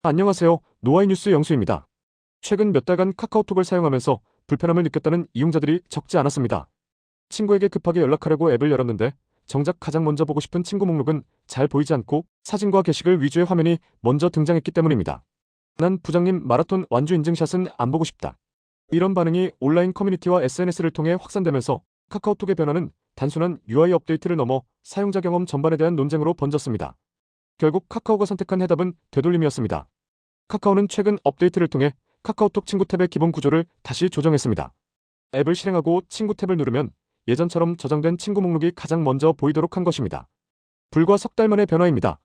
안녕하세요. 노아이뉴스 영수입니다. 최근 몇 달간 카카오톡을 사용하면서 불편함을 느꼈다는 이용자들이 적지 않았습니다. 친구에게 급하게 연락하려고 앱을 열었는데 정작 가장 먼저 보고 싶은 친구 목록은 잘 보이지 않고 사진과 게시글 위주의 화면이 먼저 등장했기 때문입니다. 난 부장님 마라톤 완주 인증샷은 안 보고 싶다. 이런 반응이 온라인 커뮤니티와 SNS를 통해 확산되면서 카카오톡의 변화는 단순한 UI 업데이트를 넘어 사용자 경험 전반에 대한 논쟁으로 번졌습니다. 결국 카카오가 선택한 해답은 되돌림이었습니다. 카카오는 최근 업데이트를 통해 카카오톡 친구 탭의 기본 구조를 다시 조정했습니다. 앱을 실행하고 친구 탭을 누르면 예전처럼 저장된 친구 목록이 가장 먼저 보이도록 한 것입니다. 불과 석 달 만의 변화입니다.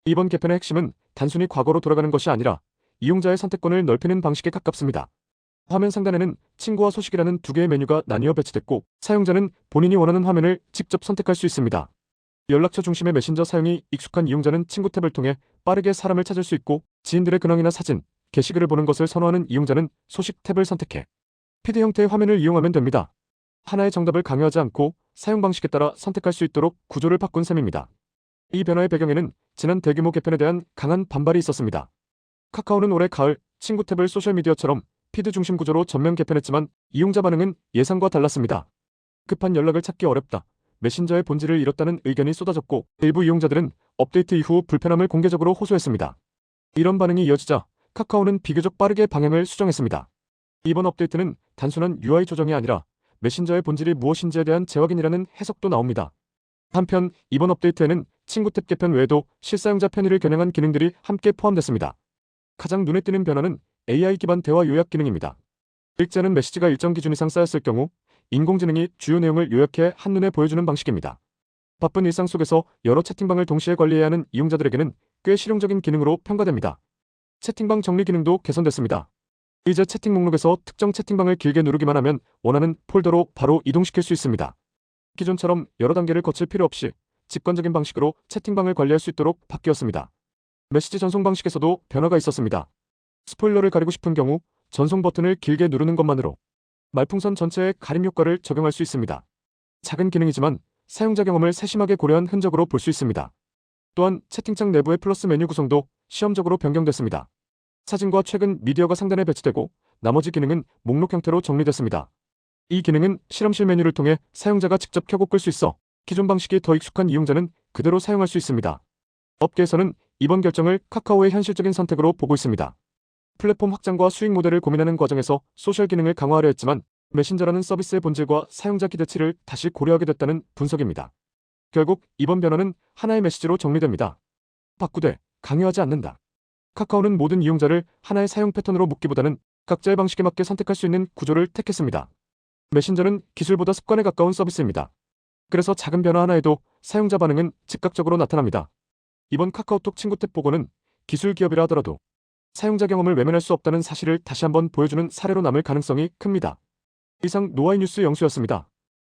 이번 개편의 핵심은 단순히 과거로 돌아가는 것이 아니라 이용자의 선택권을 넓히는 방식에 가깝습니다. 화면 상단에는 친구와 소식이라는 두 개의 메뉴가 나뉘어 배치됐고 사용자는 본인이 원하는 화면을 직접 선택할 수 있습니다. 연락처 중심의 메신저 사용이 익숙한 이용자는 친구 탭을 통해 빠르게 사람을 찾을 수 있고 지인들의 근황이나 사진, 게시글을 보는 것을 선호하는 이용자는 소식 탭을 선택해 피드 형태의 화면을 이용하면 됩니다. 하나의 정답을 강요하지 않고 사용 방식에 따라 선택할 수 있도록 구조를 바꾼 셈입니다. 이 변화의 배경에는 지난 대규모 개편에 대한 강한 반발이 있었습니다. 카카오는 올해 가을 친구 탭을 소셜미디어처럼 피드 중심 구조로 전면 개편했지만 이용자 반응은 예상과 달랐습니다. 급한 연락을 찾기 어렵다. 메신저의 본질을 잃었다는 의견이 쏟아졌고 일부 이용자들은 업데이트 이후 불편함을 공개적으로 호소했습니다. 이런 반응이 이어지자 카카오는 비교적 빠르게 방향을 수정했습니다. 이번 업데이트는 단순한 UI 조정이 아니라 메신저의 본질이 무엇인지에 대한 재확인이라는 해석도 나옵니다. 한편 이번 업데이트에는 친구 탭 개편 외에도 실사용자 편의를 겨냥한 기능들이 함께 포함됐습니다. 가장 눈에 띄는 변화는 AI 기반 대화 요약 기능입니다. 읽지 않은 메시지가 일정 기준 이상 쌓였을 경우 인공지능이 주요 내용을 요약해 한눈에 보여주는 방식입니다. 바쁜 일상 속에서 여러 채팅방을 동시에 관리해야 하는 이용자들에게는 꽤 실용적인 기능으로 평가됩니다. 채팅방 정리 기능도 개선됐습니다. 이제 채팅 목록에서 특정 채팅방을 길게 누르기만 하면 원하는 폴더로 바로 이동시킬 수 있습니다. 기존처럼 여러 단계를 거칠 필요 없이 직관적인 방식으로 채팅방을 관리할 수 있도록 바뀌었습니다. 메시지 전송 방식에서도 변화가 있었습니다. 스포일러를 가리고 싶은 경우 전송 버튼을 길게 누르는 것만으로 말풍선 전체에 가림 효과를 적용할 수 있습니다. 작은 기능이지만 사용자 경험을 세심하게 고려한 흔적으로 볼 수 있습니다. 또한 채팅창 내부의 플러스 메뉴 구성도 시험적으로 변경됐습니다. 사진과 최근 미디어가 상단에 배치되고 나머지 기능은 목록 형태로 정리됐습니다. 이 기능은 실험실 메뉴를 통해 사용자가 직접 켜고 끌 수 있어 기존 방식이 더 익숙한 이용자는 그대로 사용할 수 있습니다. 업계에서는 이번 결정을 카카오의 현실적인 선택으로 보고 있습니다. 플랫폼 확장과 수익 모델을 고민하는 과정에서 소셜 기능을 강화하려 했지만 메신저라는 서비스의 본질과 사용자 기대치를 다시 고려하게 됐다는 분석입니다. 결국 이번 변화는 하나의 메시지로 정리됩니다. 바꾸되 강요하지 않는다. 카카오는 모든 이용자를 하나의 사용 패턴으로 묶기보다는 각자의 방식에 맞게 선택할 수 있는 구조를 택했습니다. 메신저는 기술보다 습관에 가까운 서비스입니다. 그래서 작은 변화 하나에도 사용자 반응은 즉각적으로 나타납니다. 이번 카카오톡 친구 탭 보고는 기술 기업이라 하더라도 사용자 경험을 외면할 수 없다는 사실을 다시 한번 보여주는 사례로 남을 가능성이 큽니다. 이상 노아이뉴스 영수였습니다.